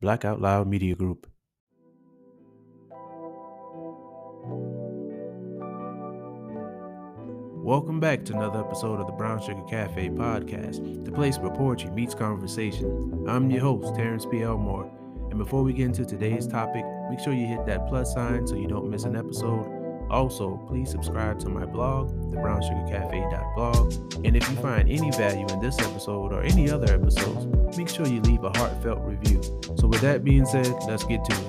Black Out Loud Media Group. Welcome back to another episode of the Brown Sugar Cafe podcast, the place where poetry meets conversation. I'm your host, Terrence P. Elmore, and before we get into today's topic, make sure you hit that plus sign so you don't miss an episode. Also, please subscribe to my blog, thebrownssugarcafe.blog, and if you find any value in this episode or any other episodes, make sure you leave a heartfelt review. So with that being said, let's get to it.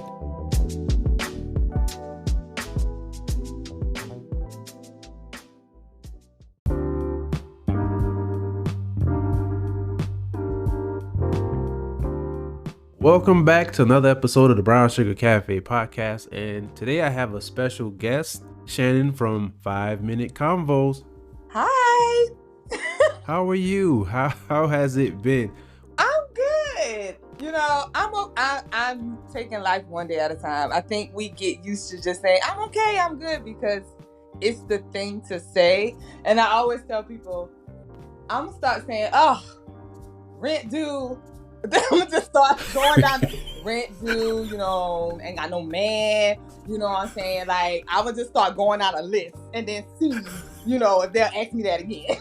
Welcome back to another episode of the Brown Sugar Cafe podcast, and today I have a special guest, Shannon from Minute Convos. Hi. How are you? How has it been? I'm good. I'm taking life one day at a time. I think we get used to just saying, I'm okay, I'm good, because it's the thing to say. And I always tell people, I'm going to start saying, rent due. I'm going to just start going down rent due, ain't got no man, you know what I'm saying? Like, I would just start going out a list and then see, if they'll ask me that again.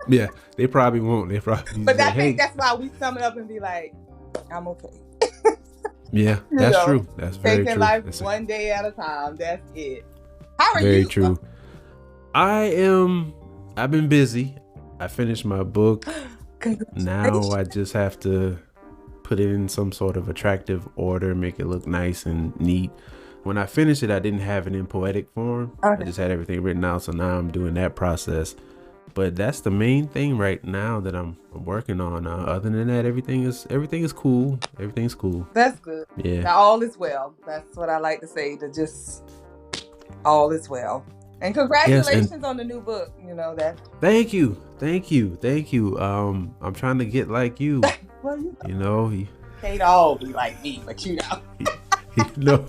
Yeah, they probably won't. But I think that's why we sum it up and be like, I'm okay. Yeah, that's true. That's very true. Taking life one day at a time. That's it. How are you? Very true. I've been busy. I finished my book. Now I just have to put it in some sort of attractive order, make it look nice and neat. When I finished it, I didn't have it in poetic form. Okay. I just had everything written out, so now I'm doing that process. But that's the main thing right now that I'm working on. Other than that, everything is cool. Everything's cool. That's good. Yeah. Now, all is well. That's what I like to say. To just all is well. And congratulations on the new book. That. Thank you. I'm trying to get like you. Well, you can't all be like me, but you know.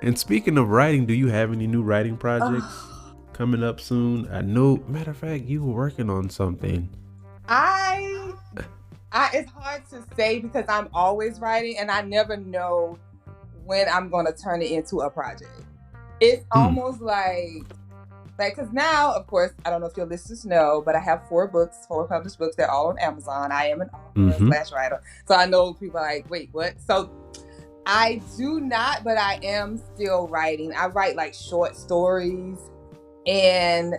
And speaking of writing, do you have any new writing projects coming up soon? I know. Matter of fact, you were working on something. It's hard to say because I'm always writing, and I never know when I'm going to turn it into a project. It's almost like, because now, of course, I don't know if your listeners know, but I have 4 published books. They're all on Amazon. I am an author / writer. So I know people are like, wait, what? So I do not, but I am still writing. I write like short stories, and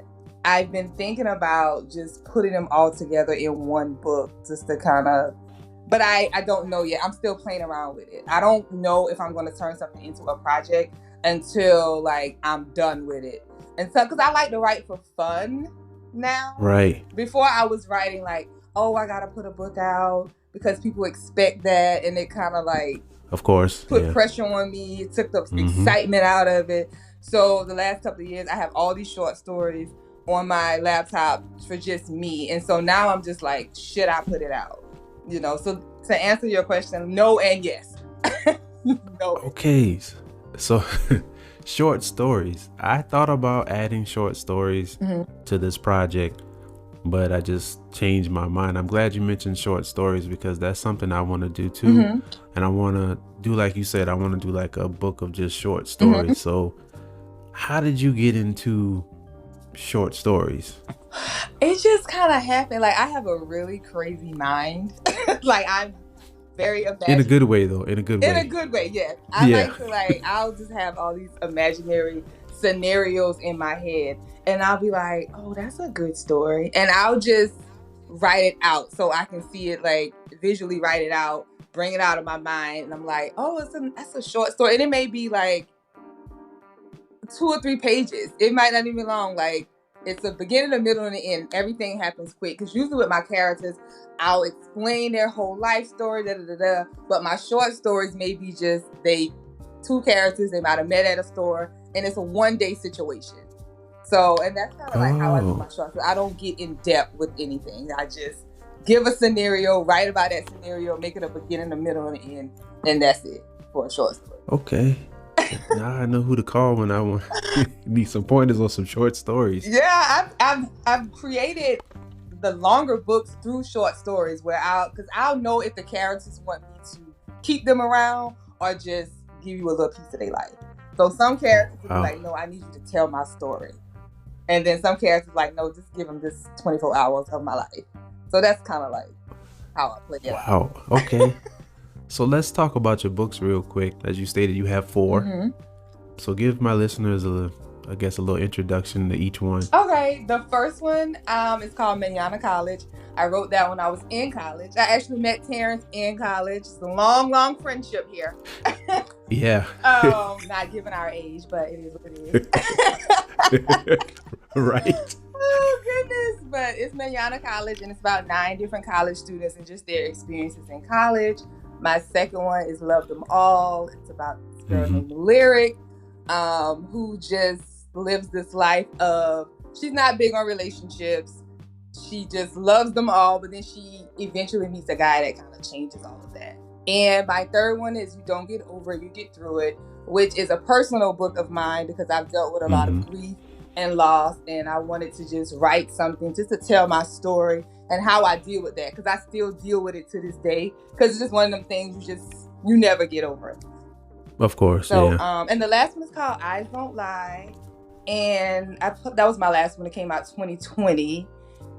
I've been thinking about just putting them all together in one book just to kind of, but I don't know yet. I'm still playing around with it. I don't know if I'm going to turn something into a project until like I'm done with it. And so, because I like to write for fun now. Right. Before I was writing like, I got to put a book out because people expect that. And it kind of like, of course, put pressure on me. It took the excitement out of it. So the last couple of years, I have all these short stories on my laptop for just me. And so now I'm just like, should I put it out? So to answer your question, no and yes. No. Okay. So short stories. I thought about adding short stories to this project, but I just changed my mind. I'm glad you mentioned short stories because that's something I want to do too. And I want to do, like you said, I want to do like a book of just short stories. So how did you get into short stories? It just kind of happened. Like, I have a really crazy mind. Like, I'm very imaginative. In a good way, though. In a good way, yes. Like to I'll just have all these imaginary scenarios in my head, and I'll be like, oh, that's a good story. And I'll just write it out so I can see it, like visually write it out, bring it out of my mind. And I'm like, that's a short story. And it may be like 2 or 3 pages. It might not even be long. Like, it's a beginning, a middle, and an end. Everything happens quick. Because usually with my characters, I'll explain their whole life story, But my short stories may be just 2 characters, they might have met at a store, and it's a one-day situation. So, and that's kind of like how I do my short stories. I don't get in depth with anything. I just give a scenario, write about that scenario, make it a beginning, a middle, and an end, and that's it for a short story. Okay. Now I know who to call when I need some pointers on some short stories. Yeah, I've created the longer books through short stories where I'll know if the characters want me to keep them around or just give you a little piece of their life. So some characters will be like, no, I need you to tell my story. And then some characters like, no, just give them this 24 hours of my life. So that's kind of like how I play it. Wow. Okay. So let's talk about your books real quick. As you stated, you have 4. Mm-hmm. So give my listeners a little introduction to each one. Okay, the first one is called Minute College. I wrote that when I was in college. I actually met Terrence in college. It's a long friendship here. Yeah. Not given our age, but it is what it is. Right. Oh goodness, but it's Minute College, and it's about 9 different college students and just their experiences in college. My second one is Love Them All. It's about this girl named Lyric, who just lives this life of, she's not big on relationships. She just loves them all, but then she eventually meets a guy that kind of changes all of that. And my third one is You Don't Get Over It, You Get Through It, which is a personal book of mine because I've dealt with a lot of grief and loss, and I wanted to just write something just to tell my story and how I deal with that, because I still deal with it to this day, because it's just one of them things you never get over it. Of course. So and the last one is called Eyes Don't Lie, and that was my last one. It came out 2020,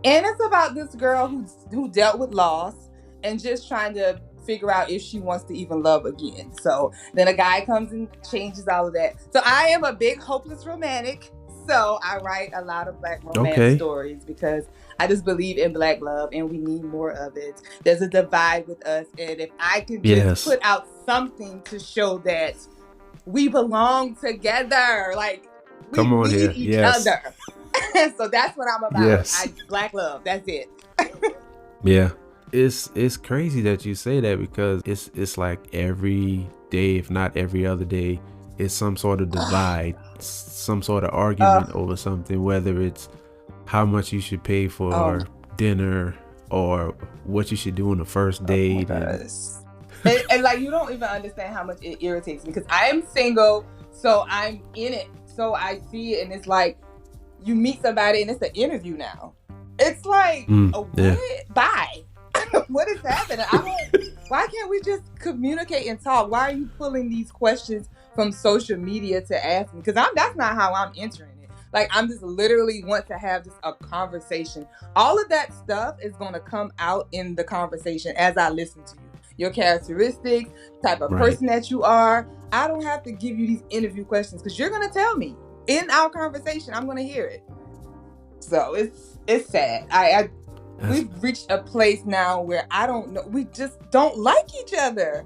and it's about this girl who dealt with loss and just trying to figure out if she wants to even love again. So then a guy comes and changes all of that. So I am a big hopeless romantic. So I write a lot of Black romance stories because I just believe in Black love and we need more of it. There's a divide with us, and if I could just put out something to show that we belong together, like we need each other. So that's what I'm about. Yes. Black love. That's it. Yeah. It's crazy that you say that, because it's like every day, if not every other day, it's some sort of divide, some sort of argument over something, whether it's how much you should pay for dinner or what you should do on the first date. And like, you don't even understand how much it irritates me, because I am single, so I'm in it. So I see it, and it's like you meet somebody and it's an interview now. It's like, bye. What is happening? Why can't we just communicate and talk? Why are you pulling these questions from social media to ask me? Because that's not how I'm entering it. Like, I'm just literally want to have just a conversation. All of that stuff is going to come out in the conversation as I listen to you. Your characteristics, type of person that you are. I don't have to give you these interview questions because you're going to tell me in our conversation. I'm going to hear it. So it's sad. We've reached a place now where I don't know. We just don't like each other.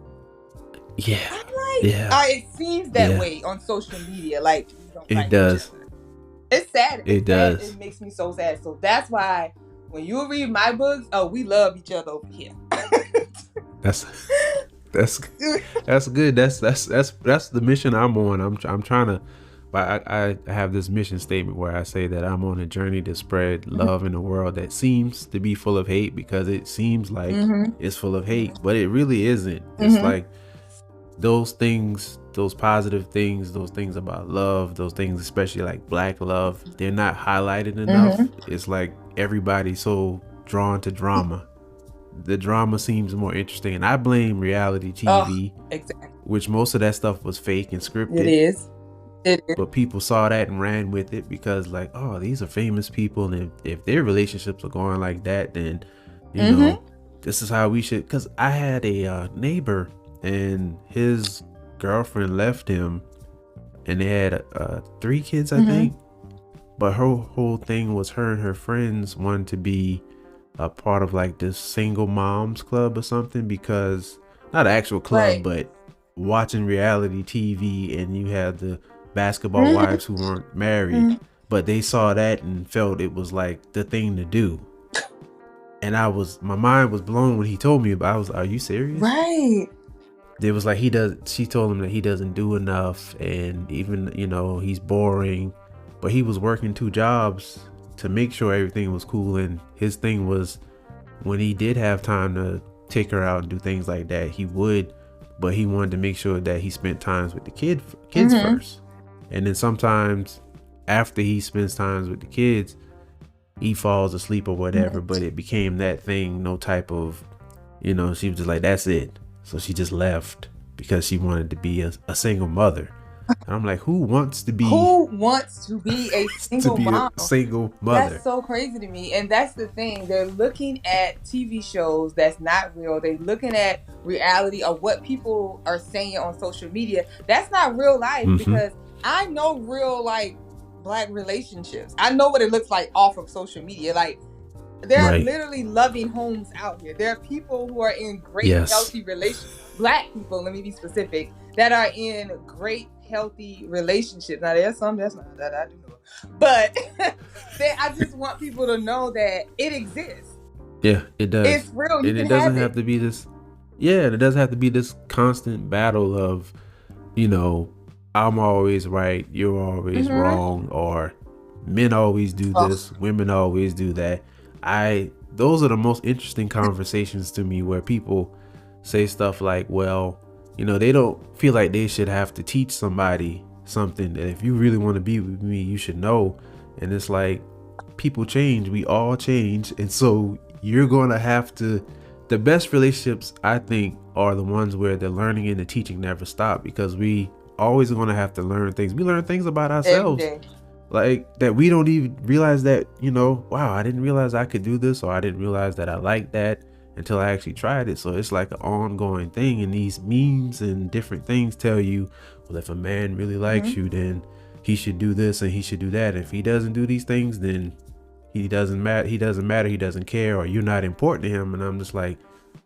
Yeah. I'm like, it seems that way on social media. Like, we don't like each other. It's sad. It does. Sad. It makes me so sad. So that's why when you read my books, we love each other over here. That's good. That's the mission I'm on. I'm trying to. But I have this mission statement where I say that I'm on a journey to spread love in a world that seems to be full of hate, because it seems like it's full of hate, but it really isn't. It's like those things, those positive things, those things about love, those things, especially like Black love, they're not highlighted enough. It's like everybody's so drawn to drama. The drama seems more interesting, and I blame reality TV, which most of that stuff was fake and scripted. It is. But people saw that and ran with it because, like, these are famous people, and if their relationships are going like that, then you know, this is how we should. Because I had a neighbor, and his girlfriend left him, and they had 3 kids, I think. But her whole thing was her and her friends wanted to be a part of like this single moms club or something, because not an actual club, but watching reality TV, and you had the basketball wives who weren't married, but they saw that and felt it was like the thing to do. And my mind was blown when he told me about it. I was, are you serious? Right. It was like she told him that he doesn't do enough, and even, he's boring, but he was working 2 jobs to make sure everything was cool. And his thing was, when he did have time to take her out and do things like that, he would, but he wanted to make sure that he spent times with the kids first. And then sometimes after he spends times with the kids, he falls asleep or whatever, but it became that thing, no type of, she was just like, that's it. So she just left because she wanted to be a single mother. And I'm like, who wants to be a single mom? A single mother? That's so crazy to me. And that's the thing. They're looking at TV shows that's not real. They're looking at reality of what people are saying on social media. That's not real life, because I know real, like, Black relationships. I know what it looks like off of social media. Like, there are literally loving homes out here. There are people who are in great, healthy relationships. Black people, let me be specific, that are in great, healthy relationships. Now, there's some that's not that I do know, but I just want people to know that it exists. Yeah, it does. It's real. And it doesn't have to be this. Yeah, it doesn't have to be this constant battle of, I'm always right, you're always wrong, or men always do this, women always do that. Those are the most interesting conversations to me, where people say stuff like, well, they don't feel like they should have to teach somebody something, that if you really want to be with me, you should know. And it's like, people change, we all change, and so you're going to have to. The best relationships, I think, are the ones where the learning and the teaching never stop, because we always going to have to learn things. We learn things about ourselves, like that we don't even realize that, wow, I didn't realize I could do this, or I didn't realize that I like that until I actually tried it. So it's like an ongoing thing, and these memes and different things tell you, well, if a man really likes you, then he should do this and he should do that. If he doesn't do these things, then he doesn't matter, he doesn't care, or you're not important to him. And I'm just like,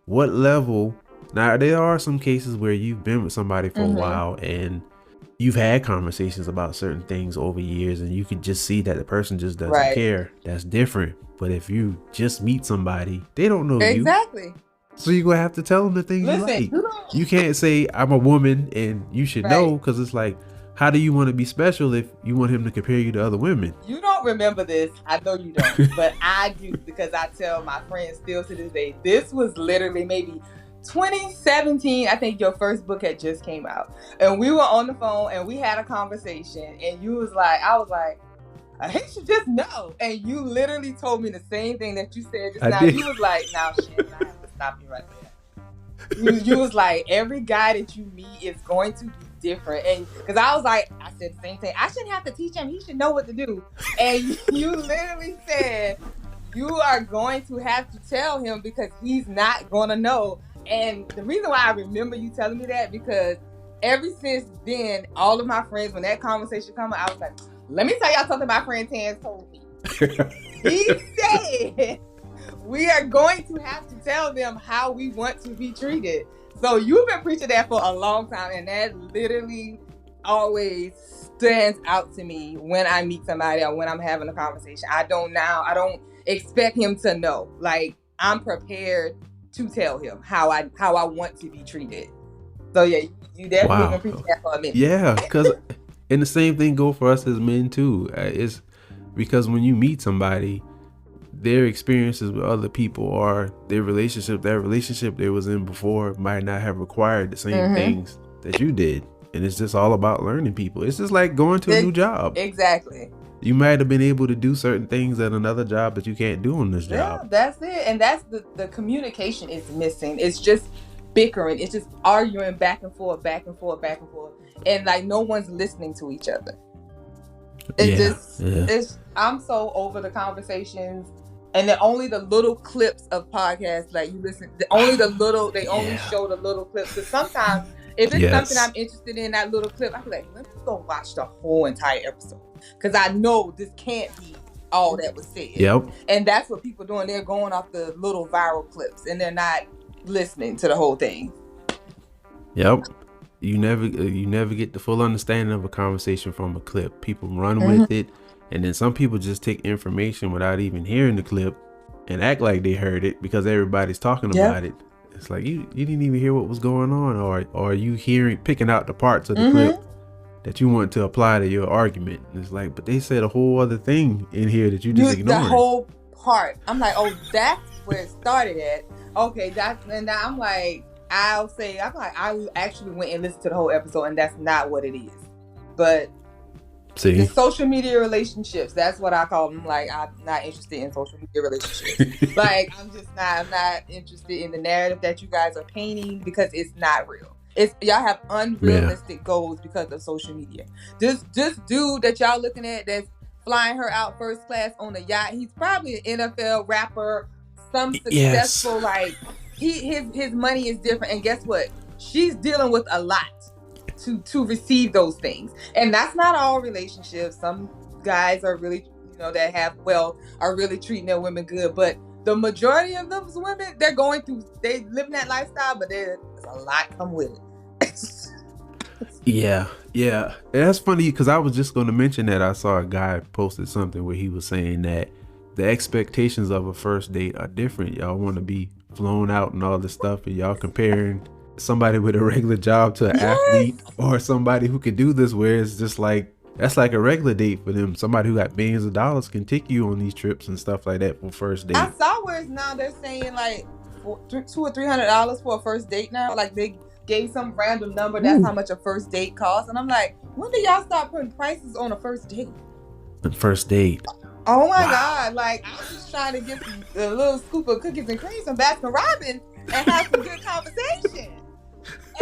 what level? Now, there are some cases where you've been with somebody for a while and you've had conversations about certain things over years, and you can just see that the person just doesn't care. That's different. But if you just meet somebody, they don't know you. Exactly. So you're going to have to tell them the things you like. You can't say, I'm a woman and you should know, because it's like, how do you want to be special if you want him to compare you to other women? You don't remember this. I know you don't, but I do, because I tell my friends still to this day. This was literally maybe 2017. I think your first book had just came out, and we were on the phone and we had a conversation, and you was like, I was like, he should just know. And you literally told me the same thing that you said just now. You was like, now, Shannon, I have to stop you right there. You was like, every guy that you meet is going to be different. And because I was like, I said the same thing. I shouldn't have to teach him. He should know what to do. And you literally said, you are going to have to tell him, because he's not going to know. And the reason why I remember you telling me that, because ever since then, all of my friends, when that conversation come up, I was like, let me tell y'all something my friend Tans told me. He said, we are going to have to tell them how we want to be treated. So you've been preaching that for a long time, and that literally always stands out to me when I meet somebody or when I'm having a conversation. I don't expect him to know. Like, I'm prepared to tell him how I want to be treated. So yeah, you definitely been preaching that for a minute. Yeah, because and the same thing go for us as men too. It's because when you meet somebody, their experiences with other people, or that relationship they was in before, might not have required the same things that you did. And it's just all about learning people. It's just like going to a new job. Exactly. You might have been able to do certain things at another job that you can't do on this job. Yeah, that's it. And that's the communication is missing. It's just bickering. It's just arguing back and forth. And like, no one's listening to each other. I'm so over the conversations. And then only the little clips of podcasts, like, you listen, they only show the little clips. Because sometimes, if it's something I'm interested in, that little clip, I be like, let me go watch the whole entire episode. Because I know this can't be all that was said. Yep. And that's what people doing. They're going off the little viral clips, and they're not listening to the whole thing. Yep. You never get the full understanding of a conversation from a clip. People run with it. And then some people just take information without even hearing the clip and act like they heard it because everybody's talking about it. It's like, you didn't even hear what was going on, or you picking out the parts of the clip that you want to apply to your argument. And it's like, but they said a whole other thing in here that you just ignored. The whole part. I'm like, oh, that's where it started at. Okay, and I'm like, I actually went and listened to the whole episode, and that's not what it is. But See? The social media relationships, that's what I call them. Like, I'm not interested in social media relationships. Like, I'm not interested in the narrative that you guys are painting, because it's not real. It's, y'all have unrealistic goals because of social media. This dude that y'all looking at that's flying her out first class on a yacht, he's probably an NFL rapper, some successful, like, his money is different. And guess what? She's dealing with a lot to receive those things. And that's not all relationships. Some guys are really, that have wealth, are really treating their women good, but the majority of those women, they living that lifestyle, but there's a lot come with it. Yeah. And that's funny, because I was just going to mention that I saw a guy posted something where he was saying that the expectations of a first date are different. Y'all want to be flown out and all this stuff, and y'all comparing somebody with a regular job to an athlete, or somebody who can do this, where it's just like, that's like a regular date for them. Somebody who got millions of dollars can take you on these trips and stuff like that for first date. I saw where now they're saying like $200 or $300 for a first date now. Like, they gave some random number, that's how much a first date costs. And I'm like, when do y'all start putting prices on a first date? The first date. Oh my God. Like, I'm just trying to get a little scoop of cookies and cream, some Baskin Robbins, and have some good conversation.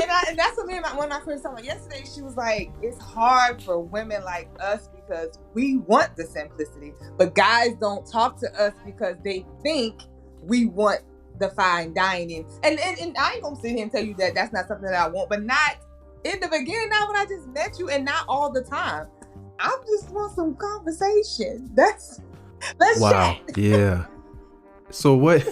And that's what me and one of my friends talking about yesterday. She was like, it's hard for women like us because we want the simplicity, but guys don't talk to us because they think we want the fine dining. And I ain't gonna sit here and tell you that that's not something that I want, but not in the beginning, not when I just met you, and not all the time. I just want some conversation. Let's wow. chat. Yeah. So what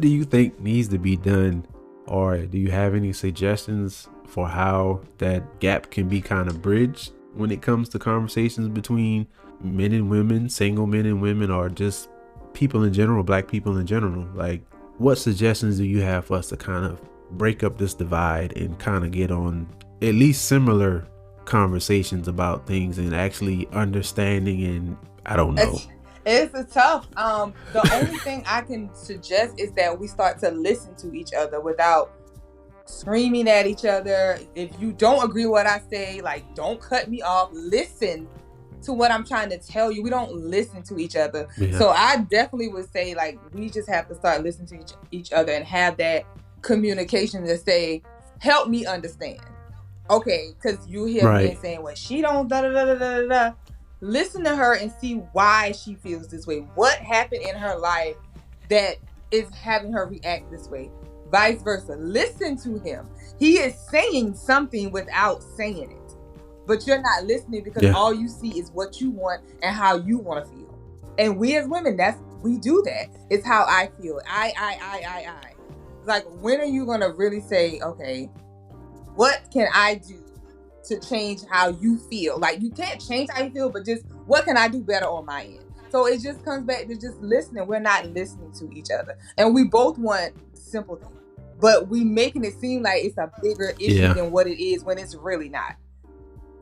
do you think needs to be done, or do you have any suggestions for how that gap can be kind of bridged when it comes to conversations between men and women, single men and women, or just people in general, black people in general? Like, what suggestions do you have for us to kind of break up this divide and kind of get on at least similar conversations about things and actually understanding? And I don't know. It's a tough. The only thing I can suggest is that we start to listen to each other without screaming at each other. If you don't agree with what I say, like, don't cut me off. Listen to what I'm trying to tell you. We don't listen to each other. Yeah. So I definitely would say, like, we just have to start listening to each other and have that communication to say, help me understand. Okay, because you hear me saying, well, she don't da da da da da da. Listen to her and see why she feels this way. What happened in her life that is having her react this way? Vice versa. Listen to him. He is saying something without saying it, but you're not listening because all you see is what you want and how you want to feel. And we as women, we do that. It's how I feel. I. Like, when are you gonna really say, okay, what can I do to change how you feel? Like, you can't change how you feel, but just what can I do better on my end? So it just comes back to just listening. We're not listening to each other, and we both want simple things, but we making it seem like it's a bigger issue than what it is, when it's really not.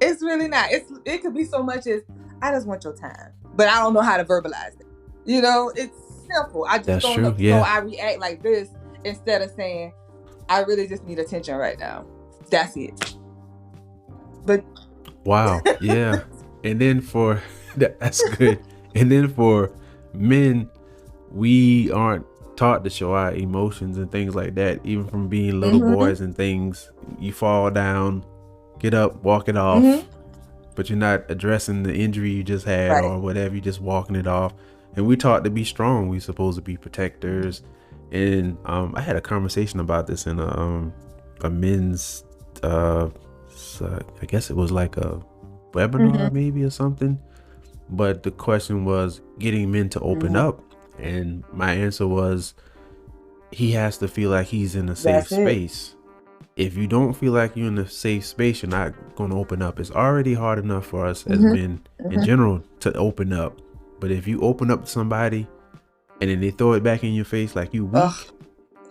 It's really not. It could be so much as, I just want your time, but I don't know how to verbalize it. It's simple. I just don't know. So I react like this instead of saying, I really just need attention right now. That's it. But wow. Yeah. And then for that's good. And then for men, we aren't taught to show our emotions and things like that. Even from being little boys and things, you fall down, get up, walk it off, but you're not addressing the injury you just had or whatever. You're just walking it off. And we're taught to be strong. We're supposed to be protectors. And I had a conversation about this in a men's I guess it was like a webinar maybe or something, but the question was getting men to open up, and my answer was, he has to feel like he's in a safe space. If you don't feel like you're in a safe space, you're not going to open up. It's already hard enough for us as men in general to open up, but if you open up to somebody and then they throw it back in your face like you weak,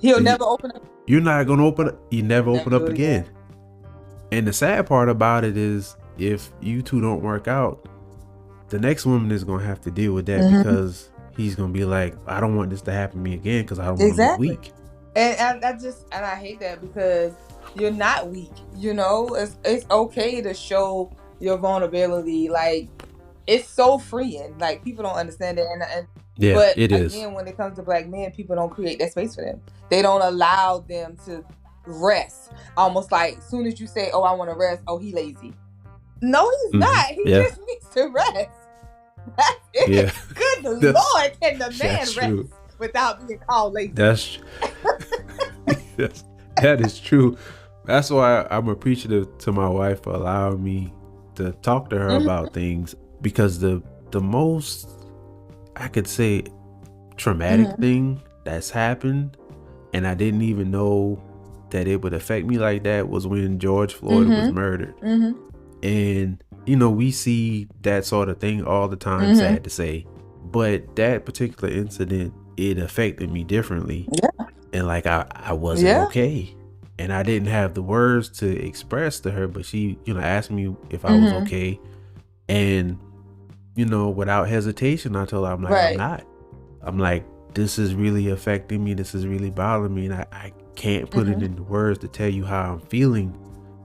he'll never open up. You're not going to open up. You never open up again. And the sad part about it is, if you two don't work out, the next woman is going to have to deal with that because he's going to be like, I don't want this to happen to me again because I don't want to look weak. And I hate that, because you're not weak. It's okay to show your vulnerability. Like, it's so freeing. Like, people don't understand it. And Yeah, but it is. again, when it comes to Black men, people don't create that space for them. They don't allow them to rest. Almost like, as soon as you say, "Oh, I want to rest," "Oh, he lazy." No, he's not. He just needs to rest. That's it. Yeah. Good Lord, can the man rest true. without being called lazy? That is true. That's why I'm appreciative to my wife for allowing me to talk to her about things, because the most, I could say, traumatic thing that's happened, and I didn't even know that it would affect me like that, was when George Floyd was murdered. And we see that sort of thing all the time, sad to say, but that particular incident, it affected me differently. And like I wasn't okay, and I didn't have the words to express to her, but she asked me if I was okay, and without hesitation I told her, I'm like, I'm not. I'm like, this is really affecting me, this is really bothering me, and I can't put it into words to tell you how I'm feeling,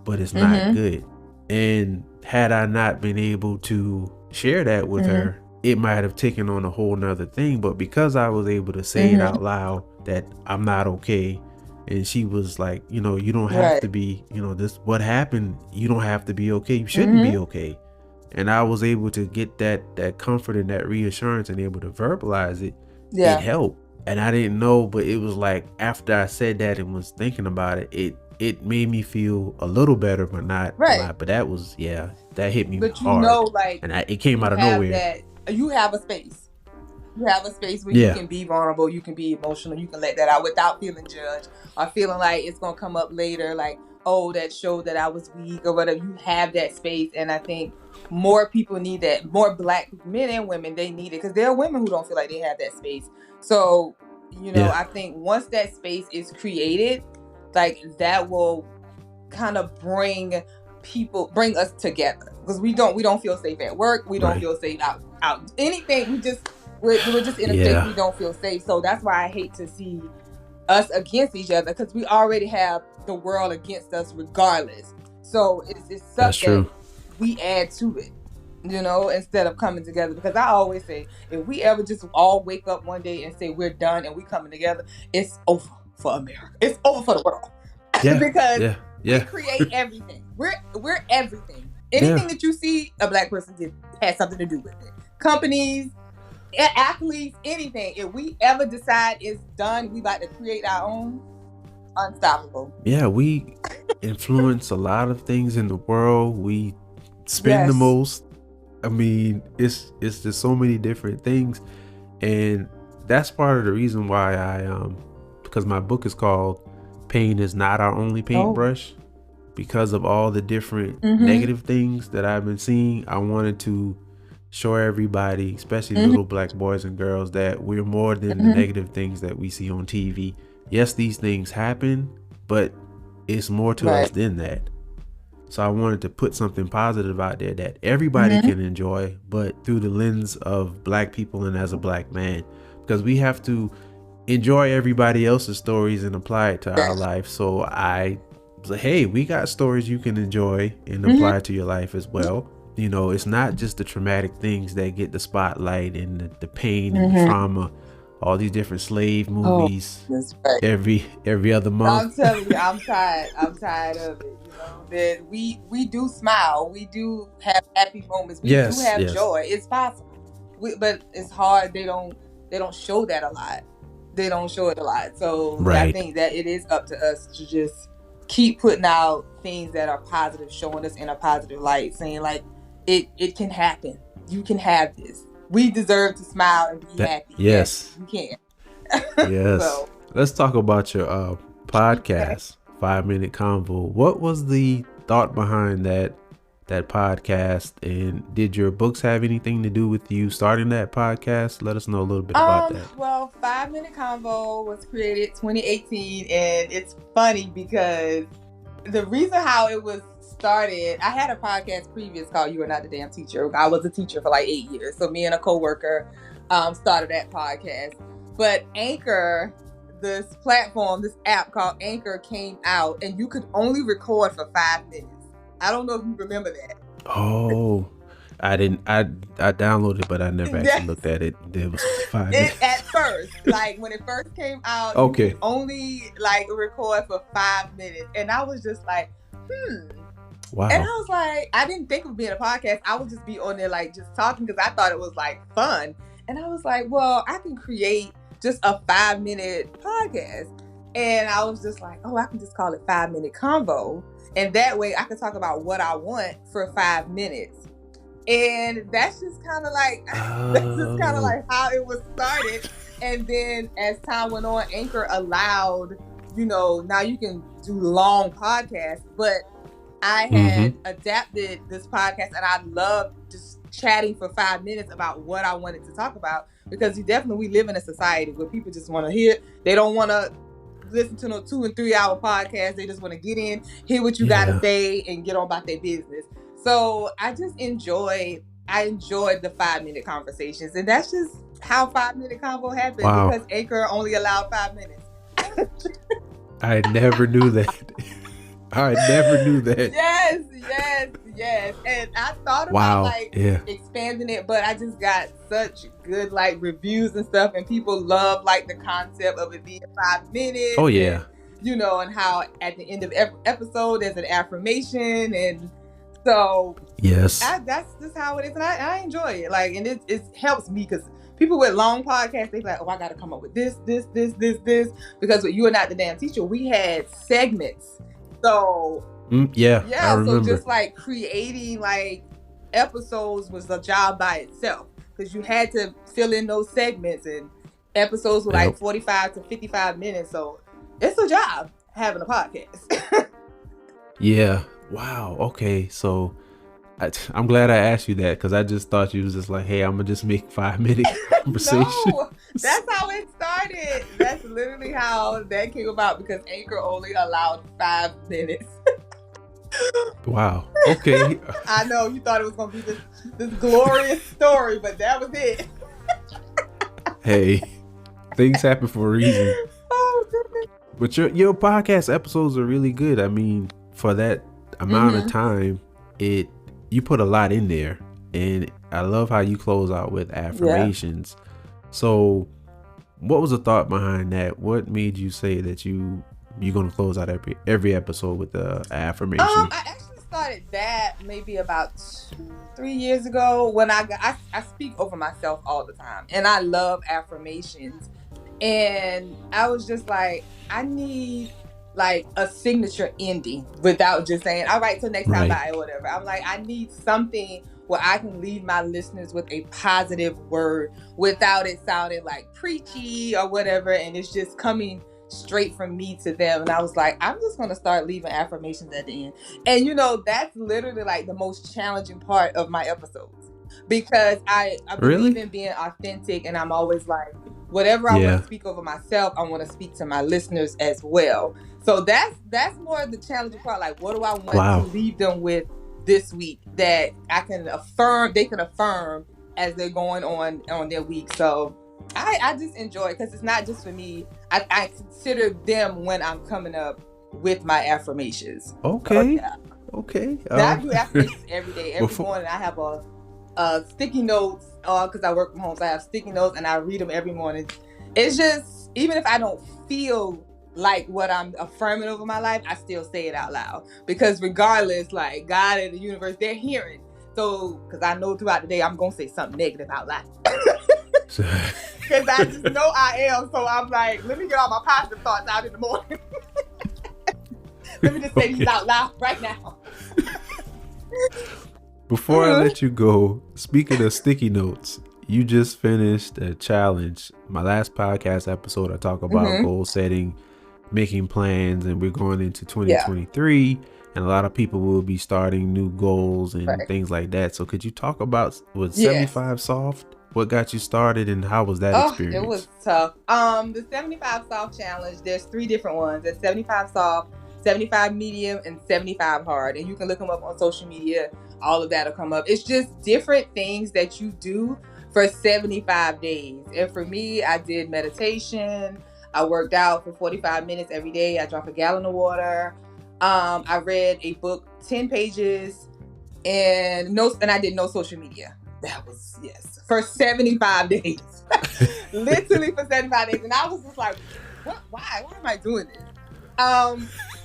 but it's not good. And had I not been able to share that with her, it might have taken on a whole nother thing. But because I was able to say it out loud that I'm not okay, and she was like, you don't have to be, this what happened, you don't have to be okay, you shouldn't be okay. And I was able to get that comfort and that reassurance and able to verbalize it. It helped. And I didn't know, but it was like after I said that and was thinking about it, it made me feel a little better, but not a lot. But that was, that hit me hard. Like, and it came out of nowhere. You have a space. You have a space where you can be vulnerable, you can be emotional, you can let that out without feeling judged or feeling like it's going to come up later, like, oh, that showed that I was weak or whatever. You have that space, and I think more people need that. More Black men and women, they need it, because there are women who don't feel like they have that space. So, I think once that space is created, like, that will kind of bring us together, because we don't feel safe at work, we don't feel safe out anything, we're just in a space we don't feel safe. So that's why I hate to see us against each other, because we already have the world against us regardless. So it's something that we add to it, instead of coming together. Because I always say, if we ever just all wake up one day and say we're done and we coming together, it's over for America. It's over for the world. Because we create everything. We're everything. Anything that you see a Black person did has something to do with it. Companies, athletes, anything. If we ever decide it's done, we about to create our own, unstoppable. Yeah, we influence a lot of things in the world. We spend the most. I mean, it's just so many different things, and that's part of the reason why because my book is called Pain Is Not Our Only Paintbrush. Because of all the different negative things that I've been seeing, I wanted to show everybody, especially little Black boys and girls, that we're more than the negative things that we see on TV. Yes, these things happen, but it's more to us than that. So I wanted to put something positive out there that everybody can enjoy, but through the lens of Black people and as a Black man, because we have to enjoy everybody else's stories and apply it to our life. So I was like, hey, we got stories you can enjoy and apply to your life as well. It's not just the traumatic things that get the spotlight and the pain and the trauma, all these different slave movies every other month. I'm telling you, I'm tired of it. That we do smile, we do have happy moments, we do have joy. It's possible, but it's hard. They don't show that a lot. They don't show it a lot. So I think that it is up to us to just keep putting out things that are positive, showing us in a positive light, saying like, it can happen. You can have this. We deserve to smile and be happy. Yes, you can. Yes. So, let's talk about your podcast, 5 Minute Convo. What was the thought behind that podcast, and did your books have anything to do with you starting that podcast? Let us know a little bit about that. Well, 5 Minute Convo was created 2018, and it's funny because the reason how it was started, I had a podcast previous called You Are Not the Damn Teacher. I was a teacher for like 8 years. So me and a coworker started that podcast. But Anchor, this platform, this app called Anchor came out, and you could only record for 5 minutes. I don't know if you remember that. Oh, I didn't. I downloaded, but I never actually looked at it. It was 5 minutes. At first, like when it first came out, you Okay. could only like record for 5 minutes, and I was just like, Wow. And I was like, I didn't think of being a podcast. I would just be on there like just talking because I thought it was like fun. And I was like, well, I can create just a 5-minute podcast. And I was just like, oh, I can just call it 5-Minute Convo. And that way I can talk about what I want for 5 minutes. And that's just kind of like, how it was started. And then as time went on, Anchor allowed, now you can do long podcasts, but I had adapted this podcast and I loved just chatting for 5 minutes about what I wanted to talk about, because we live in a society where people just want to hear. They don't want to listen to no 2 and 3 hour podcasts. They just want to get in, hear what you got to say, and get on about their business. So I just enjoyed the 5-minute conversations, and that's just how 5-Minute Convo happened. Wow. Because Anchor only allowed 5 minutes. I never knew that. I never knew that. Yes. And I thought about expanding it, but I just got such good reviews and stuff, and people love the concept of it being 5 minutes. Oh yeah. And, and how at the end of every episode there's an affirmation, and so yes, that's just how it is, and I enjoy it. And it helps me because people with long podcasts, they like, oh, I got to come up with this, because with You Are Not the Damn Teacher, we had segments. So I remember. So just creating episodes was a job by itself, because you had to fill in those segments, and episodes were 45 to 55 minutes. So it's a job having a podcast. Yeah. Wow. Okay. So I'm glad I asked you that, because I just thought you was just like, hey, I'm gonna just make 5-minute conversation. No, that's how it started. That's literally how that came about, because Anchor only allowed 5 minutes. Wow. Okay. I know you thought it was gonna be this glorious story, but that was it. Hey, things happen for a reason. Oh goodness. But your podcast episodes are really good. I mean, for that amount of time, you put a lot in there, and I love how you close out with affirmations. So what was the thought behind that? What made you say that you're going to close out every episode with the affirmation? I actually started that maybe about 3 years ago, when I speak over myself all the time, and I love affirmations, and I was just like, I need a signature ending without just saying, all right, till next time, bye, or whatever. I'm like, I need something where I can leave my listeners with a positive word without it sounding preachy or whatever, and it's just coming straight from me to them. And I was like, I'm just going to start leaving affirmations at the end. And that's literally the most challenging part of my episodes, because I believe in being authentic, and I'm always like, whatever I want to speak over myself, I want to speak to my listeners as well. So that's more the challenging part. What do I want to leave them with this week that they can affirm as they're going on their week. So I just enjoy it, because it's not just for me. I consider them when I'm coming up with my affirmations. Okay. So, Okay. I do affirmations every day. Every morning I have a sticky notes, because I work from home, so I have sticky notes and I read them every morning. It's just, even if I don't feel like what I'm affirming over my life, I still say it out loud, because regardless, God and the universe, they're hearing. So, because I know throughout the day I'm gonna say something negative out loud, because I just know I am. So I'm like, let me get all my positive thoughts out in the morning. Let me just say these out loud right now. Before I let you go, speaking of sticky notes, you just finished a challenge. My last podcast episode, I talk about goal setting, making plans, and we're going into 2023, and a lot of people will be starting new goals and things like that. So could you talk about 75 Soft? What got you started, and how was that experience? It was tough. The 75 Soft challenge, there's 3 different ones. There's 75 Soft, 75 Medium, and 75 Hard. And you can look them up on social media. All of that will come up. It's just different things that you do for 75 days. And for me, I did meditation. I worked out for 45 minutes every day. I drank a gallon of water. I read a book, 10 pages and I did no social media. That was, yes, for 75 days. Literally for 75 days. And I was just like, what? Why am I doing this?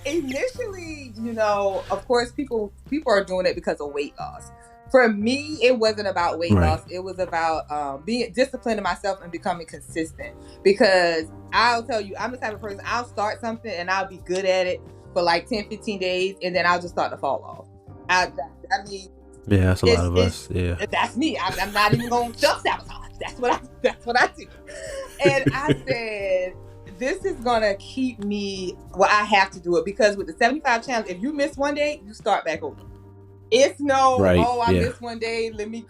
Initially, of course, people are doing it because of weight loss. For me, it wasn't about weight loss. It was about being disciplined in myself and becoming consistent. Because I'll tell you, I'm the type of person, I'll start something and I'll be good at it for like 10, 15 days, and then I'll just start to fall off. I mean, yeah, that's a lot of us. Yeah, that's me. I'm not even going to self-sabotage. That's what I do. And I said, this is going to keep me, I have to do it, because with the 75 challenge, if you miss one day, you start back over. It's I missed one day, let me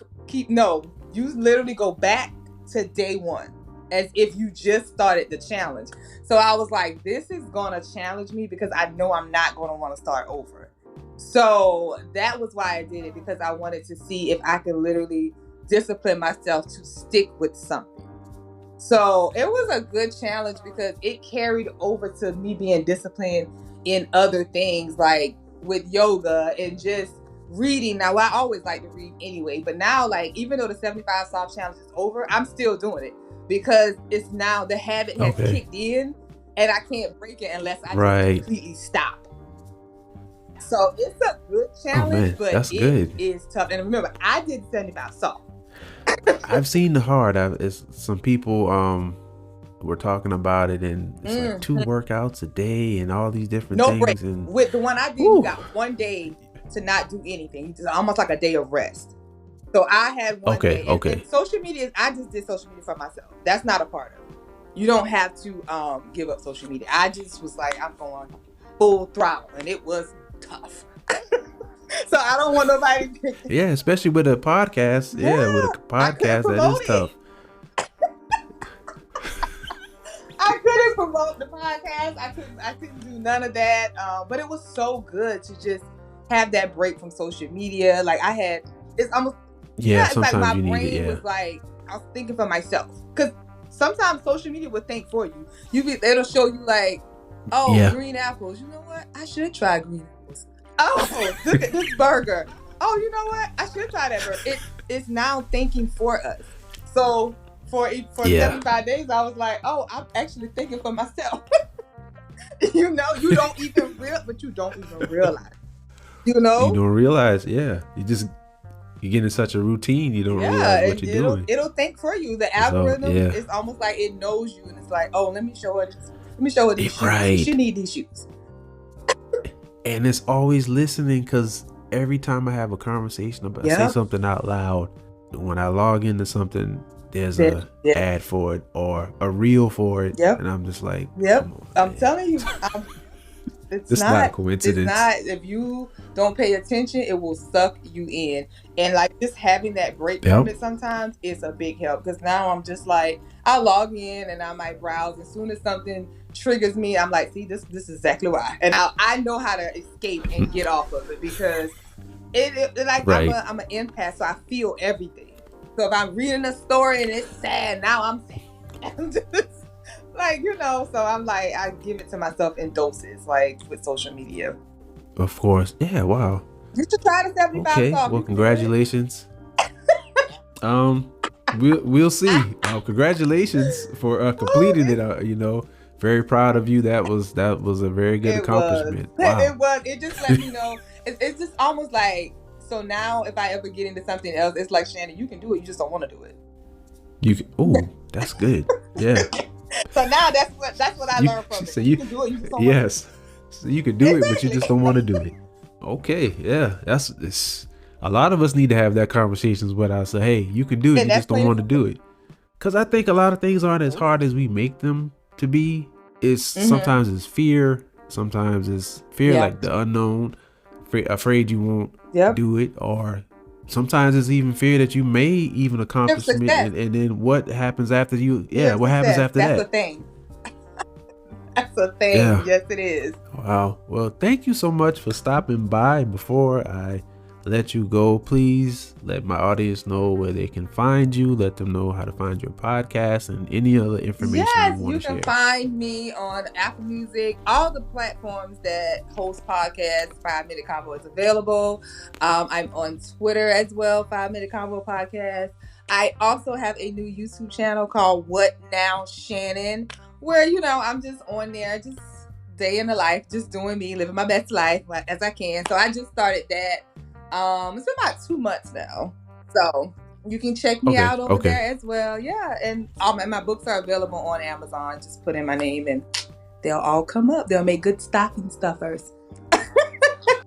no. You literally go back to day one as if you just started the challenge. So I was like, this is going to challenge me because I know I'm not going to want to start over. So that was why I did it, because I wanted to see if I could literally discipline myself to stick with something. So it was a good challenge because it carried over to me being disciplined in other things, like with yoga and just reading. Now, I always like to read anyway, but now, like, even though the 75 soft challenge is over, I'm still doing it because it's now the habit has kicked in and I can't break it unless I just completely stop. So it's a good challenge, but it is tough. And remember, I did 75 soft. I've seen the hard. Some people were talking about it, and it's like 2 workouts a day and all these different things. Break. And with the one I did, you got one day to not do anything. It's almost like a day of rest. So I had one day. And social media, I just did social media for myself. That's not a part of it. You don't have to give up social media. I just was like, I'm going full throttle, and it was tough. So I don't want nobody to... Yeah, especially with a podcast. Yeah, with a podcast, that is tough. I couldn't promote the podcast. I couldn't do none of that. But it was so good to just have that break from social media. Like it's almost... Yeah, it's sometimes like my you brain need it, was like, I was thinking for myself. Because sometimes social media will think for you. It'll show you like, green apples. You know what? I should try green apples. Oh, look at this burger. Oh, you know what? I should try that burger. It's now thinking for us. So for 75 days, I was like, I'm actually thinking for myself. You don't even but you don't even realize. You don't realize, you get in such a routine, you don't realize what you're doing. It'll think for you. The algorithm is almost like it knows you, and it's like, let me show her these shoes. She need these shoes. And it's always listening, because every time I have a conversation about say something out loud, when I log into something, there's a ad for it or a reel for it, and I'm just like, I'm telling you, it's not a coincidence. It's not. If you don't pay attention, it will suck you in. And like just having that break from it sometimes is a big help, because now I'm just like, I log in and I might browse. As soon as something triggers me, I'm like, see, this is exactly why. And I know how to escape and get off of it, because I'm an empath, so I feel everything. So if I'm reading a story and it's sad, now I'm sad. Like, so I'm like, I give it to myself in doses, like with social media. Of course. Yeah, wow. You should try the 75 Okay, soft. well, congratulations. We'll see. Congratulations for completing it. Very proud of you. That was a very good accomplishment. Wow. It was. It just let me know. It's just almost like, so now if I ever get into something else, it's like, Shannon, you can do it. You just don't want to do it. You can. Oh, that's good. Yeah. So now that's what I learned from it. So you can do it. You just don't want to do it. So you can do it, but you just don't want to do it. Okay. Yeah. It's a lot of us need to have that conversations with us. Say, hey, you can do it. You just don't want to do it. Because I think a lot of things aren't as hard as we make them to be. It's sometimes it's fear. Sometimes it's fear like the unknown. Afraid you won't do it, or sometimes it's even fear that you may even accomplish it, and then what happens after you? Yeah, what happens after that? That's a thing. That's a thing. Yeah. Yes, it is. Wow. Well, thank you so much for stopping by. Before I let you go, please let my audience know where they can find you. Let them know how to find your podcast and any other information you want to share. You can find me on Apple Music, all the platforms that host podcasts. 5 Minute Convo is available. I'm on Twitter as well, 5 Minute Convo Podcast. I also have a new YouTube channel called What Now Shannon, where, I'm just on there, just day in the life, just doing me, living my best life as I can. So I just started that. It's been about 2 months now. So you can check me out over there as well. Yeah. And my books are available on Amazon. Just put in my name and they'll all come up. They'll make good stocking stuffers.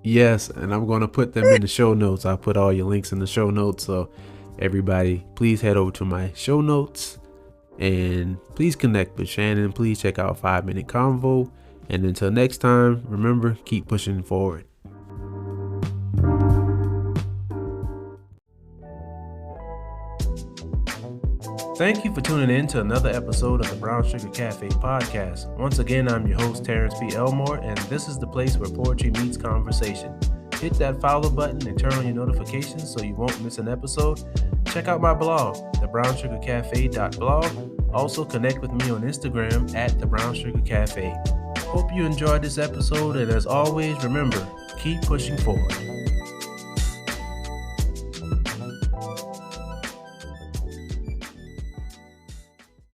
Yes. And I'm going to put them in the show notes. I'll put all your links in the show notes. So everybody, please head over to my show notes and please connect with Shannon. Please check out 5 Minute Convo. And until next time, remember, keep pushing forward. Thank you for tuning in to another episode of the Brown Sugar Cafe podcast. Once again, I'm your host, Terrence P. Elmore, and this is the place where poetry meets conversation. Hit that follow button and turn on your notifications so you won't miss an episode. Check out my blog, thebrownsugarcafe.blog. Also connect with me on Instagram at thebrownsugarcafe. Hope you enjoyed this episode, and as always, remember, keep pushing forward.